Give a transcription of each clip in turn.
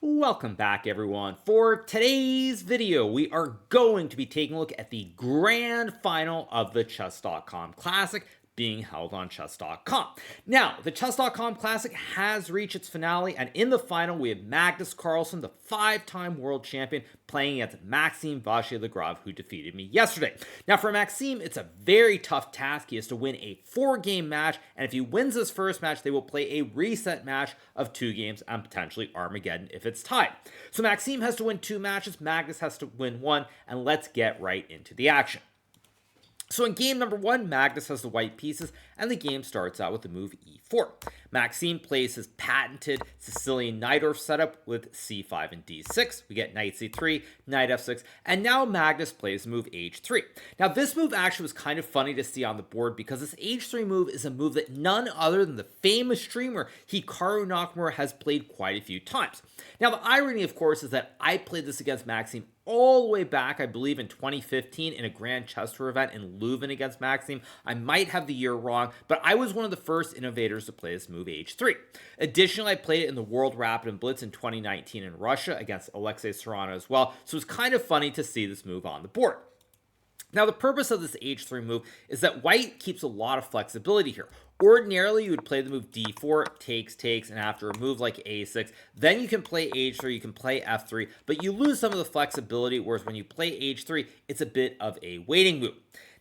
Welcome back, everyone. For today's video, we are going to be taking a look at the grand final of the Chess.com Classic being held on Chess.com. Now, the Chess.com Classic has reached its finale, and in the final, we have Magnus Carlsen, the 5-time world champion, playing against Maxime Vachier-Lagrave, who defeated me yesterday. Now, for Maxime, it's a very tough task. He has to win a 4-game match, and if he wins this first match, they will play a reset match of 2 games and potentially Armageddon if it's tied. So Maxime has to win 2 matches, Magnus has to win 1, and let's get right into the action. So in game number 1, Magnus has the white pieces, and the game starts out with the move e4. Maxime plays his patented Sicilian Najdorf setup with c5 and d6. We get knight c3, knight f6, and now Magnus plays the move h3. Now this move actually was kind of funny to see on the board because this h3 move is a move that none other than the famous streamer Hikaru Nakamura has played quite a few times. Now the irony, of course, is that I played this against Maxime all the way back, I believe, in 2015 in a Grand Chess Tour event in Leuven against Maxime. I might have the year wrong, but I was one of the first innovators to play this move h3. Additionally, I played it in the World Rapid and Blitz in 2019 in Russia against Alexei Serrano as well, so it's kind of funny to see this move on the board. Now, the purpose of this h3 move is that white keeps a lot of flexibility here. Ordinarily, you would play the move d4, takes, and after a move like a6, then you can play h3, you can play f3, but you lose some of the flexibility, whereas when you play h3, it's a bit of a waiting move.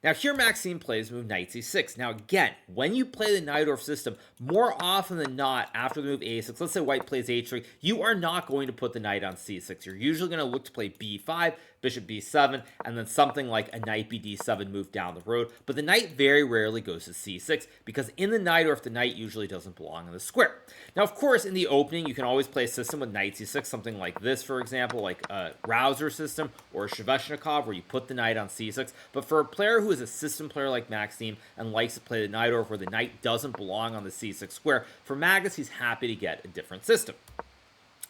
Now here Maxime plays the move knight c6. Now again, when you play the Najdorf system, more often than not, after the move a6, let's say white plays h3, you are not going to put the knight on c6. You're usually going to look to play b5, bishop b7, and then something like a knight bd7 move down the road. But the knight very rarely goes to c6 because in the Najdorf, the knight usually doesn't belong in the square. Now, of course, in the opening, you can always play a system with knight c6, something like this, for example, like a Rouser system or a Sveshnikov, where you put the knight on c6. But for a player who is a system player like Maxime and likes to play the Najdorf where the knight doesn't belong on the c6 square, for Magnus, he's happy to get a different system.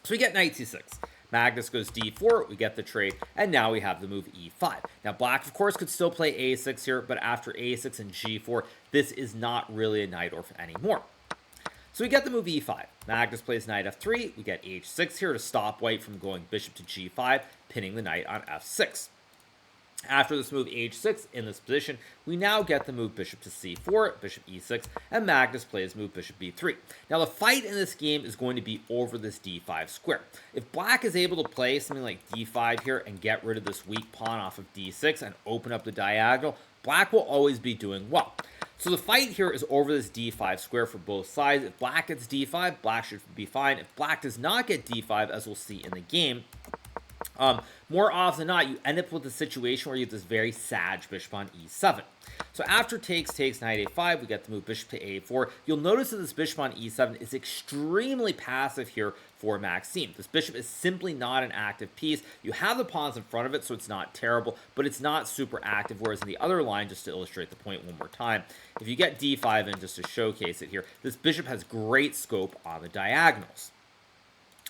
So we get knight c6. Magnus goes d4, we get the trade, and now we have the move e5. Now black, of course, could still play a6 here, but after a6 and g4, this is not really a Najdorf anymore. So we get the move e5. Magnus plays knight f3, we get h6 here to stop white from going bishop to g5, pinning the knight on f6. After this move h6 in this position, we now get the move bishop to c4, bishop e6, and Magnus plays move bishop b3. Now the fight in this game is going to be over this d5 square. If black is able to play something like d5 here and get rid of this weak pawn off of d6 and open up the diagonal, black will always be doing well. So the fight here is over this d5 square for both sides. If black gets d5, black should be fine. If black does not get d5, as we'll see in the game, more often than not, you end up with a situation where you have this very sag bishop on e7. So after takes, knight a5, we get the move bishop to a4. You'll notice that this bishop on e7 is extremely passive here for Maxime. This bishop is simply not an active piece. You have the pawns in front of it, so it's not terrible, but it's not super active, whereas in the other line, just to illustrate the point one more time, if you get d5 in just to showcase it here, this bishop has great scope on the diagonals.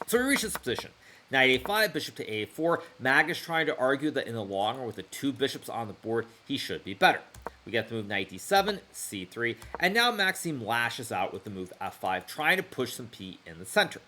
So we reach this position. Knight a5, bishop to a4. Magnus trying to argue that in the long run, with the 2 bishops on the board, he should be better. We get the move knight d7, c3, and now Maxime lashes out with the move f5, trying to push some p in the center.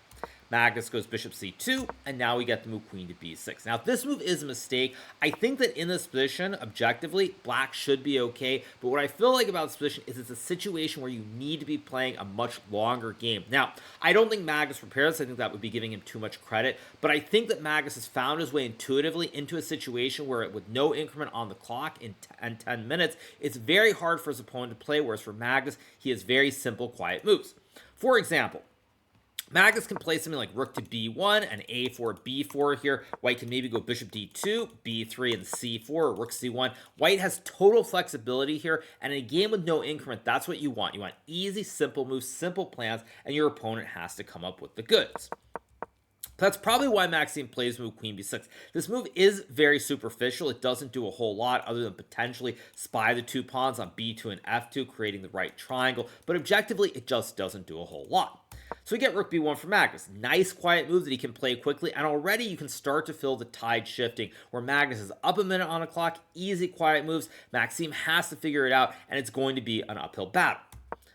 Magnus goes bishop c2, and now we get the move queen to b6. Now, if this move is a mistake, I think that in this position, objectively, black should be okay. But what I feel like about this position is it's a situation where you need to be playing a much longer game. Now, I don't think Magnus prepared this. I think that would be giving him too much credit. But I think that Magnus has found his way intuitively into a situation where, with no increment on the clock in 10 minutes, it's very hard for his opponent to play, whereas for Magnus, he has very simple, quiet moves. For example, Magnus can play something like rook to b1 and a4, b4 here. White can maybe go bishop d2, b3, and c4, or rook c1. White has total flexibility here, and in a game with no increment, that's what you want. You want easy, simple moves, simple plans, and your opponent has to come up with the goods. That's probably why Maxime plays move queen b6. This move is very superficial. It doesn't do a whole lot other than potentially spy the 2 pawns on b2 and f2, creating the right triangle, but objectively, it just doesn't do a whole lot. So we get rook b1 for Magnus. Nice quiet move that he can play quickly, and already you can start to feel the tide shifting, where Magnus is up a minute on the clock, easy quiet moves. Maxime has to figure it out, and it's going to be an uphill battle.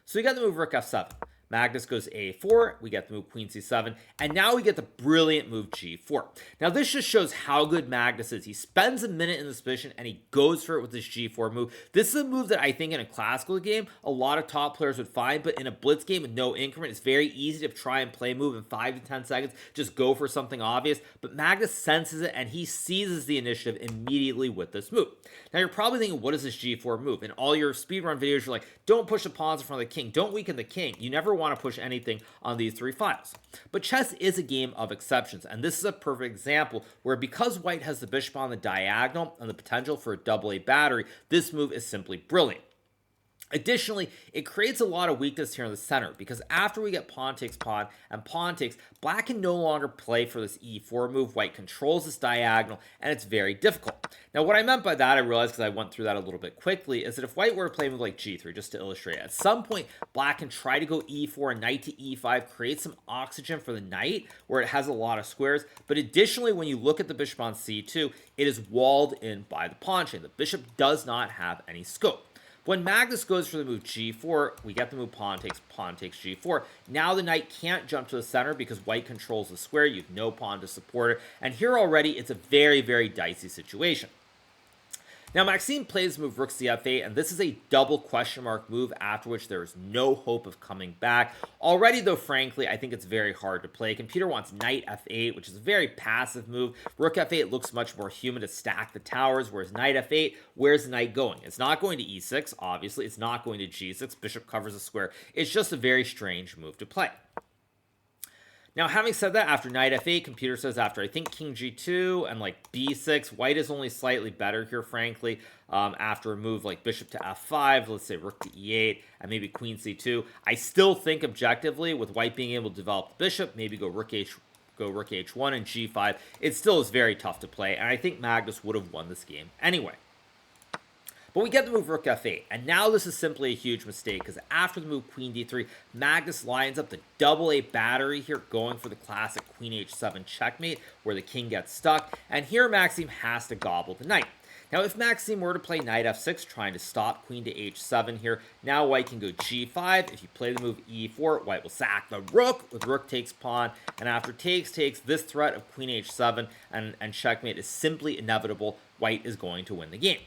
So we got the move rook f7. Magnus goes a4, we get the move queen c7, and now we get the brilliant move g4. Now this just shows how good Magnus is. He spends a minute in this position and he goes for it with this g4 move. This is a move that I think in a classical game, a lot of top players would find, but in a blitz game with no increment, it's very easy to try and play a move in 5 to 10 seconds, just go for something obvious, but Magnus senses it and he seizes the initiative immediately with this move. Now you're probably thinking, what is this g4 move? In all your speedrun videos, you're like, don't push the pawns in front of the king, don't weaken the king. You never want to push anything on these 3 files. But chess is a game of exceptions, and this is a perfect example where because white has the bishop on the diagonal and the potential for a double A battery, this move is simply brilliant. Additionally, it creates a lot of weakness here in the center because after we get pawn takes pawn and pawn takes, black can no longer play for this e4 move. White controls this diagonal and it's very difficult. Now what I meant by that, I realized because I went through that a little bit quickly, is that if white were to play a move like g3, just to illustrate, at some point black can try to go e4 and knight to e5, create some oxygen for the knight where it has a lot of squares. But additionally, when you look at the bishop on c2, it is walled in by the pawn chain. The bishop does not have any scope. When Magnus goes for the move g4, we get the move pawn takes g4. Now the knight can't jump to the center because white controls the square. You have no pawn to support it. And here already, it's a very, very dicey situation. Now, Maxime plays the move rook cf8, and this is a double question mark move after which there is no hope of coming back. Already, though, frankly, I think it's very hard to play. Computer wants knight f8, which is a very passive move. Rook f8 looks much more human to stack the towers, whereas knight f8, where's the knight going? It's not going to e6, obviously. It's not going to g6. Bishop covers the square. It's just a very strange move to play. Now, having said that, after knight f8, computer says after, I think, king g2 and like b6, white is only slightly better here, frankly. After a move like bishop to f5, let's say rook to e8, and maybe queen c2. I still think objectively, with white being able to develop the bishop, maybe go rook h1 and g5, it still is very tough to play, and I think Magnus would have won this game anyway. But we get the move rook f8, and now this is simply a huge mistake because after the move queen d3, Magnus lines up the double A battery here, going for the classic queen h7 checkmate where the king gets stuck, and here Maxime has to gobble the knight. Now if Maxime were to play knight f6, trying to stop queen to h7 here, now white can go g5. If you play the move e4, white will sack the rook with rook takes pawn, and after takes, this threat of queen h7 and checkmate is simply inevitable. White is going to win the game.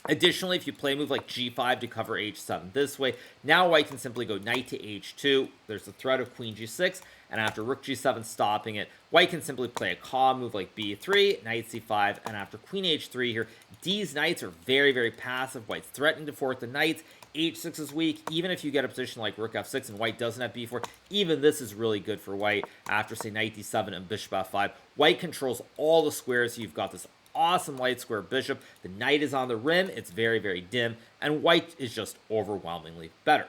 Additionally, if you play a move like g5 to cover h7 this way, now white can simply go knight to h2. There's the threat of queen g6, and after rook g7 stopping it, white can simply play a calm move like b3, knight c5, and after queen h3 here, these knights are very, very passive. White's threatening to fort the knights. h6 is weak. Even if you get a position like rook f6 and white doesn't have b4, even this is really good for white. After, say, knight d7 and bishop f5, white controls all the squares, so you've got this awesome light square bishop. The knight is on the rim. It's very, very dim, and white is just overwhelmingly better.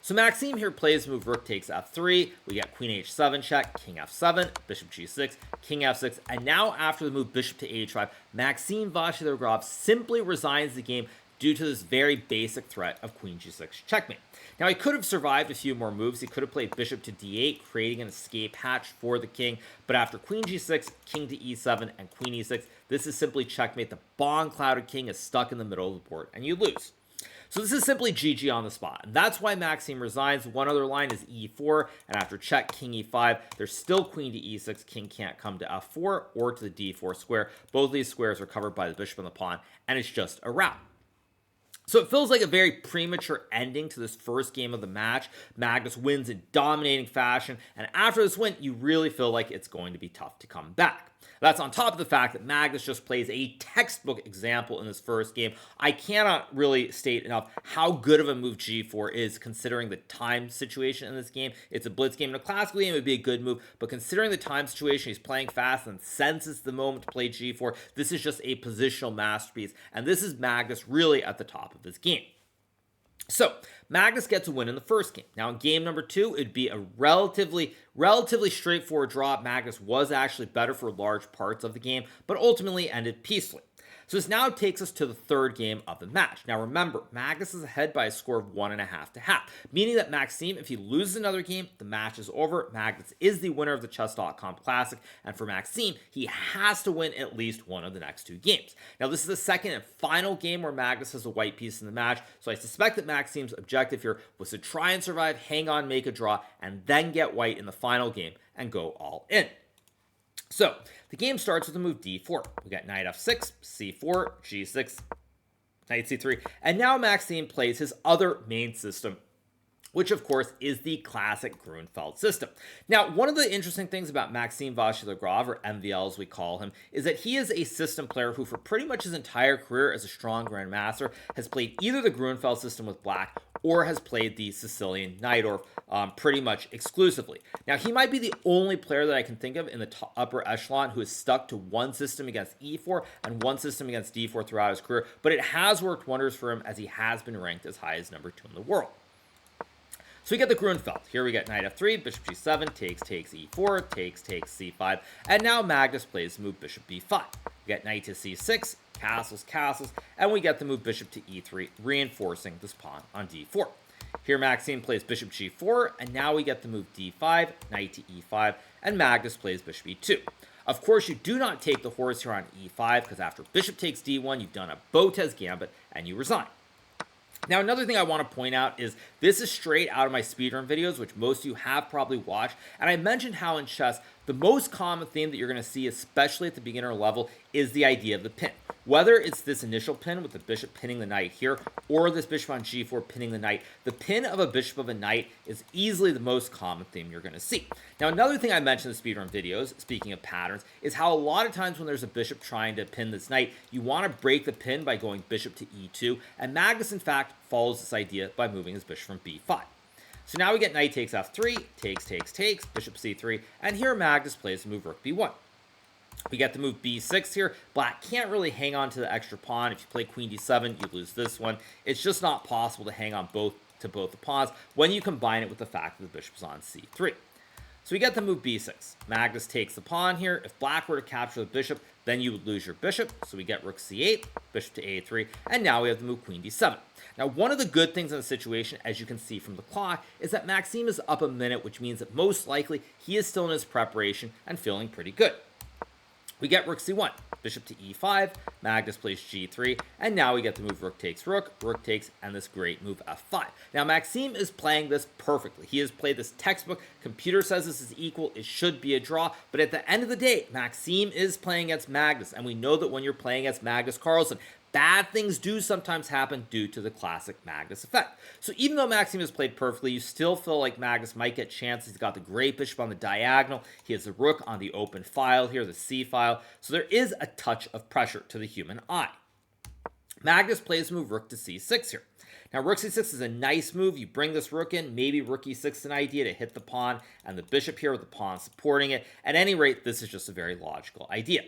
So Maxime here plays move rook takes f3. We get queen h7 check, king f7, bishop g6, king f6, and now after the move bishop to h5, Maxime Vachier-Lagrave simply resigns the game due to this very basic threat of queen g6 checkmate. Now, he could have survived a few more moves. He could have played bishop to d8, creating an escape hatch for the king. But after queen g6, king to e7, and queen e6, this is simply checkmate. The bomb-clouded king is stuck in the middle of the board, and you lose. So this is simply GG on the spot. And that's why Maxime resigns. One other line is e4, and after check, king e5, there's still queen to e6. King can't come to f4 or to the d4 square. Both of these squares are covered by the bishop and the pawn, and it's just a wrap. So it feels like a very premature ending to this first game of the match. Magnus wins in dominating fashion, and after this win, you really feel like it's going to be tough to come back. That's on top of the fact that Magnus just plays a textbook example in this first game. I cannot really state enough how good of a move g4 is considering the time situation in this game. It's a blitz game. In a classical game, it would be a good move, but considering the time situation, he's playing fast and senses the moment to play g4. This is just a positional masterpiece, and this is Magnus really at the top of his game. So, Magnus gets a win in the first game. Now, in game number 2, it'd be a relatively straightforward draw. Magnus was actually better for large parts of the game, but ultimately ended peacefully. So this now takes us to the third game of the match. Now remember, Magnus is ahead by a score of 1.5 to half, meaning that Maxime, if he loses another game, the match is over. Magnus is the winner of the Chess.com Classic, and for Maxime, he has to win at least one of the next 2 games. Now this is the second and final game where Magnus has a white piece in the match, so I suspect that Maxime's objective here was to try and survive, hang on, make a draw, and then get white in the final game and go all in. So the game starts with the move d4. We got knight f6, c4, g6, knight c3, and now Maxime plays his other main system, which of course is the classic Grunfeld system. Now, one of the interesting things about Maxime Vachier-Lagrave, or MVL as we call him, is that he is a system player who for pretty much his entire career as a strong grandmaster has played either the Grunfeld system with black or has played the Sicilian Najdorf pretty much exclusively. Now, he might be the only player that I can think of in the upper echelon who is stuck to one system against e4 and one system against d4 throughout his career, but it has worked wonders for him as he has been ranked as high as number 2 in the world. So we get the Grunfeld. Here we get knight f3, bishop g7, takes e4, takes c5, and now Magnus plays the move bishop b5. We get knight to c6, castles, and we get the move bishop to e3, reinforcing this pawn on d4. Here Maxime plays bishop g4, and now we get the move d5, knight to e5, and Magnus plays bishop e2. Of course, you do not take the horse here on e5, because after bishop takes d1, you've done a Botez gambit, and you resign. Now, another thing I want to point out is this is straight out of my speedrun videos, which most of you have probably watched, and I mentioned how in chess, the most common theme that you're going to see, especially at the beginner level, is the idea of the pin. Whether it's this initial pin with the bishop pinning the knight here, or this bishop on g4 pinning the knight, the pin of a bishop of a knight is easily the most common theme you're going to see. Now, another thing I mentioned in the speedrun videos, speaking of patterns, is how a lot of times when there's a bishop trying to pin this knight, you want to break the pin by going bishop to e2, and Magnus, in fact, follows this idea by moving his bishop from b5. So now we get knight takes f3, takes, bishop c3, and here Magnus plays the move rook b1. We get the move b6 here. Black can't really hang on to the extra pawn. If you play queen d7, you lose this one. It's just not possible to hang on both the pawns when you combine it with the fact that the bishop's on c3. So we get the move b6. Magnus takes the pawn here. If black were to capture the bishop, then you would lose your bishop. So we get rook c8, bishop to a3, and now we have the move queen d7. Now, one of the good things in the situation, as you can see from the clock, is that Maxime is up a minute, which means that most likely he is still in his preparation and feeling pretty good. We get rook c1, bishop to e5, Magnus plays g3, and now we get the move rook takes, and this great move f5. Now, Maxime is playing this perfectly. He has played this textbook. Computer says this is equal. It should be a draw. But at the end of the day, Maxime is playing against Magnus, and we know that when you're playing against Magnus Carlsen, bad things do sometimes happen due to the classic Magnus effect. So even though Maxime has played perfectly, you still feel like Magnus might get chances. He's got the great bishop on the diagonal. He has the rook on the open file here, the c file. So there is a touch of pressure to the human eye. Magnus plays the move rook to c6 here. Now, rook c6 is a nice move. You bring this rook in, maybe rook e6 is an idea to hit the pawn, and the bishop here with the pawn supporting it. At any rate, this is just a very logical idea.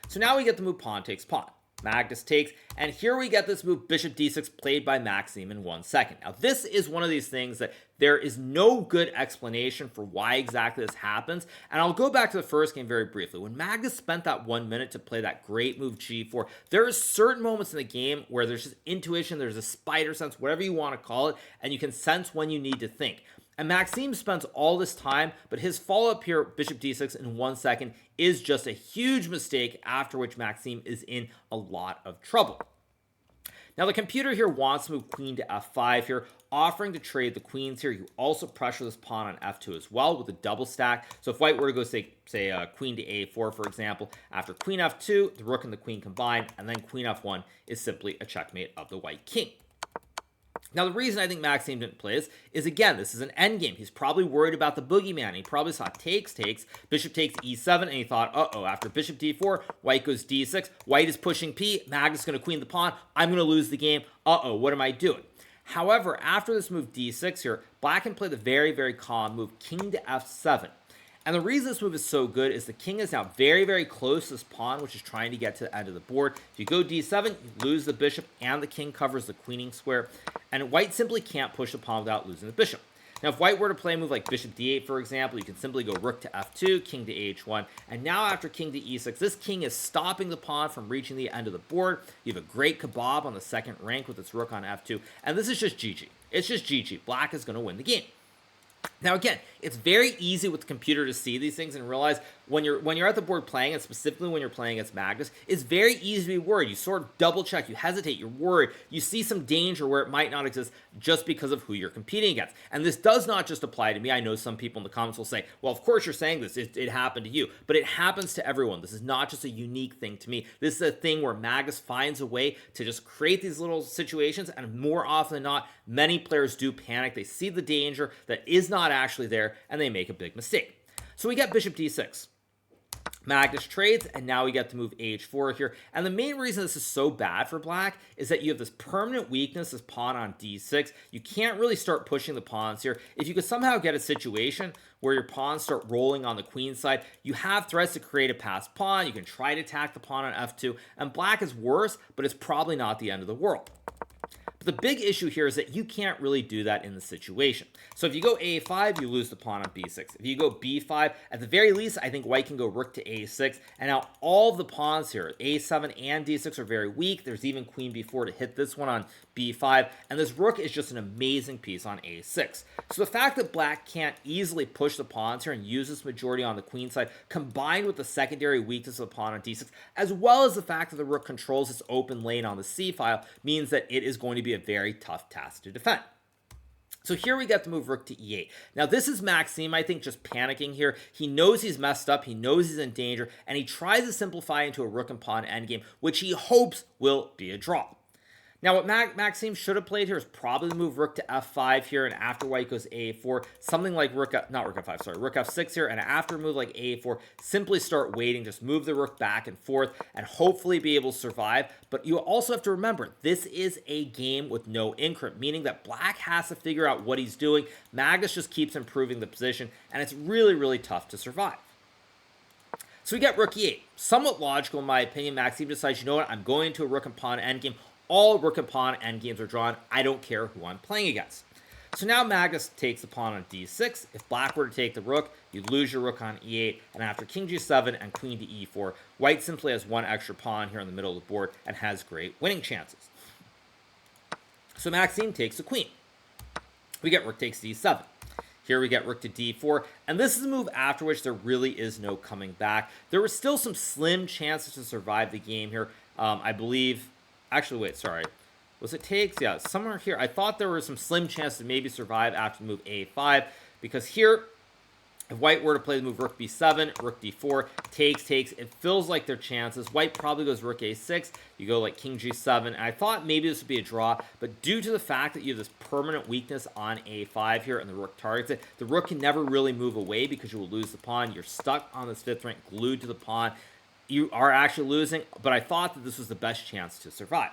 So now we get the move pawn takes pawn. Magnus takes, and here we get this move bishop d6 played by Maxime in 1 second. Now, this is one of these things that there is no good explanation for why exactly this happens, and I'll go back to the first game very briefly. When Magnus spent that 1 minute to play that great move g4, there are certain moments in the game where there's just intuition, there's a spider sense, whatever you want to call it, and you can sense when you need to think. And Maxime spends all this time, but his follow-up here, bishop d6 in 1 second, is just a huge mistake, after which Maxime is in a lot of trouble. Now, the computer here wants to move queen to f5 here, offering to trade the queens here. You also pressure this pawn on f2 as well with a double stack. So if white were to go, say queen to a4, for example, after queen f2, the rook and the queen combine, and then queen f1 is simply a checkmate of the white king. Now, the reason I think Maxime didn't play this is, again, this is an endgame. He's probably worried about the boogeyman. He probably saw takes, bishop takes e7, and he thought, uh-oh, after bishop d4, white goes d6, white is pushing p, Magnus is going to queen the pawn, I'm going to lose the game, uh-oh, what am I doing? However, after this move d6 here, black can play the very, very calm move king to f7. And the reason this move is so good is the king is now very, very close to this pawn, which is trying to get to the end of the board. If you go d7, you lose the bishop, and the king covers the queening square. And white simply can't push the pawn without losing the bishop. Now, if white were to play a move like bishop d8, for example, you can simply go rook to f2, king to h1, and now after king to e6, this king is stopping the pawn from reaching the end of the board. You have a great kebab on the second rank with its rook on f2, and this is just GG. It's just GG. Black is going to win the game. Now, again, it's very easy with the computer to see these things and realize when you're at the board playing, and specifically when you're playing against Magnus, it's very easy to be worried. You sort of double check, you hesitate, you're worried, you see some danger where it might not exist just because of who you're competing against. And this does not just apply to me. I know some people in the comments will say, well, of course you're saying this, it happened to you, but it happens to everyone. This is not just a unique thing to me. This is a thing where Magnus finds a way to just create these little situations, and more often than not, many players do panic. They see the danger that is not actually there, and they make a big mistake. So we get bishop d6. Magnus trades, and now we get to move h4 here. And the main reason this is so bad for black is that you have this permanent weakness, this pawn on d6. You can't really start pushing the pawns here. If you could somehow get a situation where your pawns start rolling on the queen side, you have threats to create a passed pawn. You can try to attack the pawn on f2, and black is worse, but it's probably not the end of the world. But the big issue here is that you can't really do that in the situation. So if you go a5, you lose the pawn on b6. If you go b5, at the very least, I think white can go rook to a6. And now all of the pawns here, a7 and d6, are very weak. There's even queen b4 to hit this one on b5. And this rook is just an amazing piece on a6. So the fact that black can't easily push the pawns here and use this majority on the queen side, combined with the secondary weakness of the pawn on d6, as well as the fact that the rook controls this open lane on the c file, means that it is going to be a very tough task to defend. So here we get to move rook to e8. Now this is Maxime, I think, just panicking here. He knows he's messed up, he knows he's in danger, and he tries to simplify into a rook and pawn endgame, which he hopes will be a draw. Now what Maxime should have played here is probably move rook to f5 here, and after white goes a4, something like rook f6 here, and after a move like a4, simply start waiting, just move the rook back and forth, and hopefully be able to survive. But you also have to remember, this is a game with no increment, meaning that black has to figure out what he's doing. Magnus just keeps improving the position, and it's really, really tough to survive. So we get rook e8. Somewhat logical in my opinion. Maxime decides, you know what, I'm going into a rook and pawn endgame. All rook and pawn endgames are drawn. I don't care who I'm playing against. So now Magnus takes the pawn on d6. If black were to take the rook, you lose your rook on e8. And after king g7 and queen to e4, white simply has one extra pawn here in the middle of the board and has great winning chances. So Maxime takes the queen. We get rook takes d7. Here we get rook to d4, and this is a move after which there really is no coming back. There were still some slim chances to survive the game here. I believe... Actually, wait, sorry. Was it takes? Yeah, somewhere here. I thought there were some slim chances to maybe survive after move a5, because here, if white were to play the move rook b7, rook d4, takes, it feels like their chances. White probably goes rook a6. You go like king g7, and I thought maybe this would be a draw, but due to the fact that you have this permanent weakness on a5 here and the rook targets it, the rook can never really move away because you will lose the pawn. You're stuck on this fifth rank, glued to the pawn. You are actually losing, but I thought that this was the best chance to survive.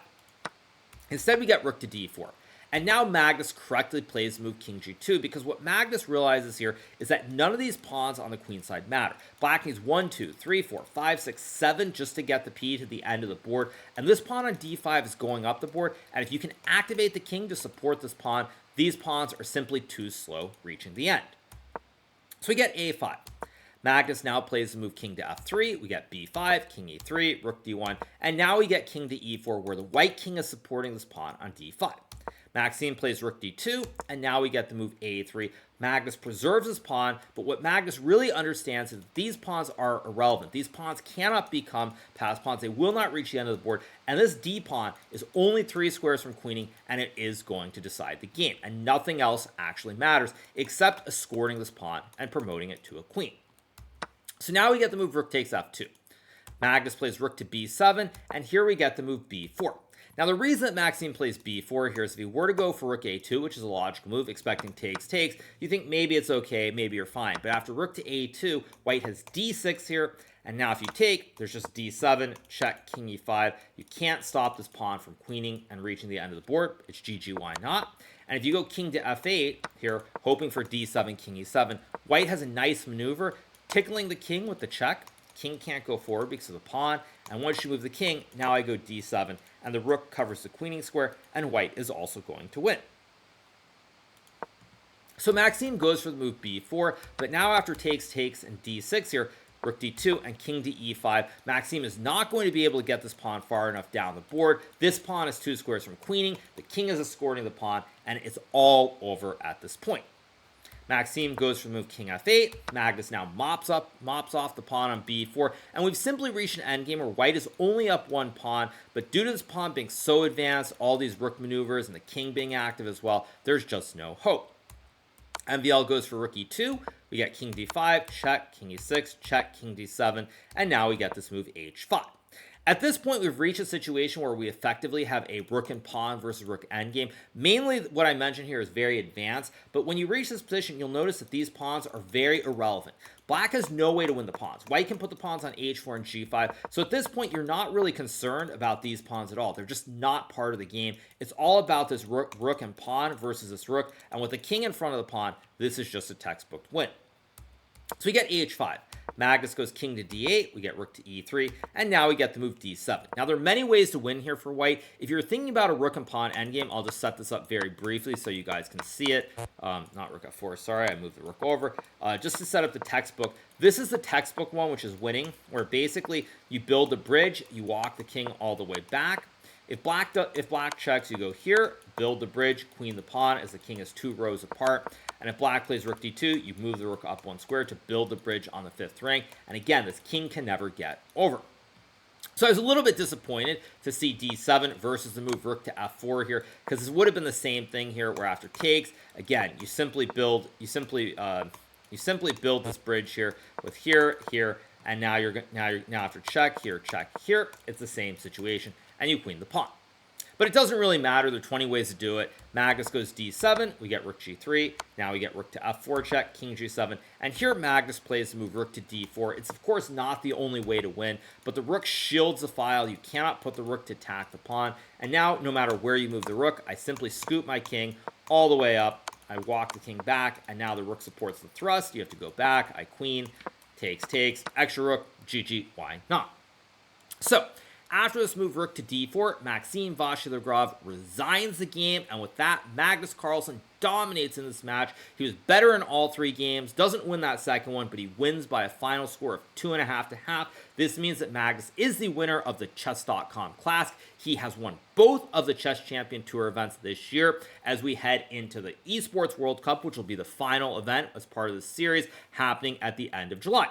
Instead, we get rook to d4. And now Magnus correctly plays the move king g2, because what Magnus realizes here is that none of these pawns on the queen side matter. Black needs 1, 2, 3, 4, 5, 6, 7 just to get the p to the end of the board. And this pawn on d5 is going up the board. And if you can activate the king to support this pawn, these pawns are simply too slow reaching the end. So we get a5. Magnus now plays the move king to f3. We get b5, king e3, rook d1, and now we get king to e4, where the white king is supporting this pawn on d5. Maxime plays rook d2, and now we get the move a3. Magnus preserves his pawn, but what Magnus really understands is that these pawns are irrelevant. These pawns cannot become passed pawns. They will not reach the end of the board, and this d pawn is only 3 squares from queening, and it is going to decide the game, and nothing else actually matters except escorting this pawn and promoting it to a queen. So now we get the move rook takes f2. Magnus plays rook to b7, and here we get the move b4. Now the reason that Maxime plays b4 here is if he were to go for rook a2, which is a logical move, expecting takes, you think maybe it's okay, maybe you're fine. But after rook to a2, white has d6 here, and now if you take, there's just d7, check, king e5. You can't stop this pawn from queening and reaching the end of the board. It's GG, why not? And if you go king to f8 here, hoping for d7, king e7, white has a nice maneuver, tickling the king with the check. King can't go forward because of the pawn, and once you move the king, now I go d7, and the rook covers the queening square, and white is also going to win. So Maxime goes for the move b4, but now after takes and d6 here, rook d2 and king to e5, Maxime is not going to be able to get this pawn far enough down the board. This pawn is 2 squares from queening, the king is escorting the pawn, and it's all over at this point. Maxime goes for the move king f8. Magnus now mops off the pawn on b4, and we've simply reached an endgame where white is only up 1 pawn, but due to this pawn being so advanced, all these rook maneuvers and the king being active as well, there's just no hope. MVL goes for rook e2. We get king d5, check, king e6, check, king d7, and now we get this move h5. At this point, we've reached a situation where we effectively have a rook and pawn versus rook endgame. Mainly, what I mentioned here is very advanced, but when you reach this position, you'll notice that these pawns are very irrelevant. Black has no way to win the pawns. White can put the pawns on h4 and g5, so at this point, you're not really concerned about these pawns at all. They're just not part of the game. It's all about this rook and pawn versus this rook, and with the king in front of the pawn, this is just a textbook win. So we get h5. Magnus goes king to d8, we get rook to e3, and now we get the move d7. Now, there are many ways to win here for white. If you're thinking about a rook and pawn endgame, I'll just set this up very briefly so you guys can see it. Not rook f4, sorry, I moved the rook over. Just to set up the textbook, this is the textbook one, which is winning, where basically you build the bridge, you walk the king all the way back. If black checks, you go here, build the bridge, queen the pawn, as the king is 2 rows apart. And if black plays rook d2, you move the rook up 1 square to build the bridge on the 5th rank. And again, this king can never get over. So I was a little bit disappointed to see d7 versus the move rook to f4 here, because this would have been the same thing here, where after takes, again, you simply build this bridge here with here, and now after check here, it's the same situation, and you queen the pawn. But it doesn't really matter. There are 20 ways to do it. Magnus goes d7. We get rook g3. Now we get rook to f4 check, king g7. And here Magnus plays the move rook to d4. It's, of course, not the only way to win, but the rook shields the file. You cannot put the rook to attack the pawn. And now, no matter where you move the rook, I simply scoop my king all the way up. I walk the king back, and now the rook supports the thrust. You have to go back. I queen, takes, extra rook, GG, why not? So, after this move rook to d4, Maxime Vachier-Lagrave resigns the game, and with that, Magnus Carlsen dominates in this match. He was better in all 3 games, doesn't win that second one, but he wins by a final score of 2.5 to half. This means that Magnus is the winner of the Chess.com Classic. He has won both of the Chess Champion Tour events this year as we head into the Esports World Cup, which will be the final event as part of the series happening at the end of July.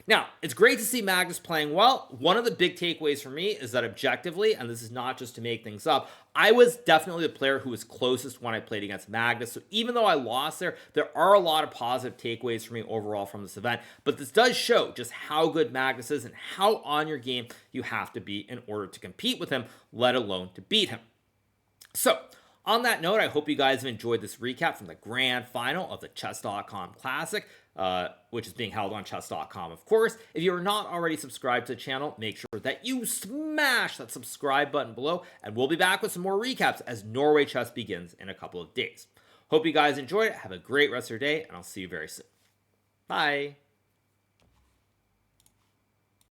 Now, it's great to see Magnus playing well. One of the big takeaways for me is that objectively, and this is not just to make things up, I was definitely the player who was closest when I played against Magnus. So even though I lost there are a lot of positive takeaways for me overall from this event. But this does show just how good Magnus is and how on your game you have to be in order to compete with him, let alone to beat him. So, on that note, I hope you guys have enjoyed this recap from the grand final of the Chess.com Classic, which is being held on Chess.com, of course. If you are not already subscribed to the channel, make sure that you smash that subscribe button below, and we'll be back with some more recaps as Norway Chess begins in a couple of days. Hope you guys enjoyed it. Have a great rest of your day, and I'll see you very soon. Bye.